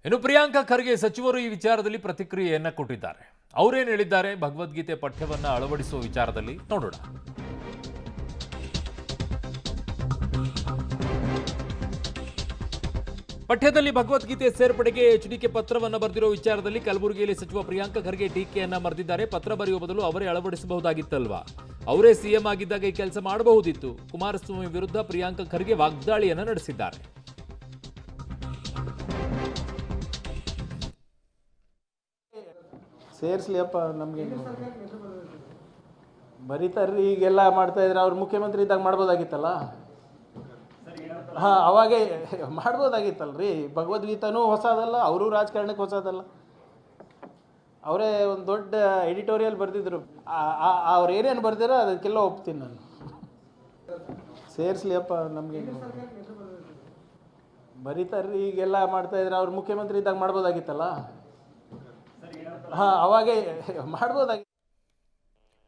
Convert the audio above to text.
ಇನ್ನು ಪ್ರಿಯಾಂಕಾ ಖರ್ಗೆ ಸಚಿವರು ಈ ವಿಚಾರದಲ್ಲಿ ಪ್ರತಿಕ್ರಿಯೆಯನ್ನ ಕೊಟ್ಟಿದ್ದಾರೆ. ಅವರೇನು ಹೇಳಿದ್ದಾರೆ ಭಗವದ್ಗೀತೆ ಪಠ್ಯವನ್ನ ಅಳವಡಿಸುವ ವಿಚಾರದಲ್ಲಿ ನೋಡೋಣ. ಪಠ್ಯದಲ್ಲಿ ಭಗವದ್ಗೀತೆ ಸೇರ್ಪಡೆಗೆ ಎಚ್ಡಿಕೆ ಪತ್ರವನ್ನು ಬರೆದಿರೋ ವಿಚಾರದಲ್ಲಿ ಕಲಬುರಗಿಯಲ್ಲಿ ಸಚಿವ ಪ್ರಿಯಾಂಕಾ ಖರ್ಗೆ ಟೀಕೆಯನ್ನ ಬರೆದಿದ್ದಾರೆ. ಪತ್ರ ಬರೆಯುವ ಬದಲು ಅವರೇ ಅಳವಡಿಸಬಹುದಾಗಿತ್ತಲ್ವಾ? ಅವರೇ ಸಿಎಂ ಆಗಿದ್ದಾಗ ಈ ಕೆಲಸ ಮಾಡಬಹುದಿತ್ತು. ಕುಮಾರಸ್ವಾಮಿ ವಿರುದ್ಧ ಪ್ರಿಯಾಂಕಾ ಖರ್ಗೆ ವಾಗ್ದಾಳಿಯನ್ನ ನಡೆಸಿದ್ದಾರೆ. ಸೇರಿಸ್ಲಿಯಪ್ಪ, ನಮಗೆ ಬರೀತಾರ್ರಿ. ಈಗೆಲ್ಲ ಮಾಡ್ತಾ ಇದ್ರೆ ಅವ್ರು ಮುಖ್ಯಮಂತ್ರಿ ಇದ್ದಾಗ ಮಾಡ್ಬೋದಾಗಿತ್ತಲ್ಲ. ಹಾಂ, ಅವಾಗೇ ಮಾಡ್ಬೋದಾಗಿತ್ತಲ್ರಿ. ಭಗವದ್ಗೀತಾನೂ ಹೊಸದಲ್ಲ, ಅವರು ರಾಜಕಾರಣಕ್ಕೆ ಹೊಸದಲ್ಲ. ಅವರೇ ಒಂದು ದೊಡ್ಡ ಎಡಿಟೋರಿಯಲ್ ಬರೆದಿದ್ರು. ಅವ್ರು ಏನೇನು ಬರ್ದಿರೋ ಅದಕ್ಕೆಲ್ಲ ಒಪ್ತೀನಿ ನಾನು. ಸೇರಿಸ್ಲಿಯಪ್ಪ, ನಮಗೆ ಬರೀತಾರ್ರಿ. ಈಗೆಲ್ಲ ಮಾಡ್ತಾ ಇದ್ರೆ ಅವ್ರು ಮುಖ್ಯಮಂತ್ರಿ ಇದ್ದಾಗ ಮಾಡ್ಬೋದಾಗಿತ್ತಲ್ಲ. ಹಾಂ, ಅವಾಗೇ ಮಾಡ್ಬೋದಾಗಿತ್ತು.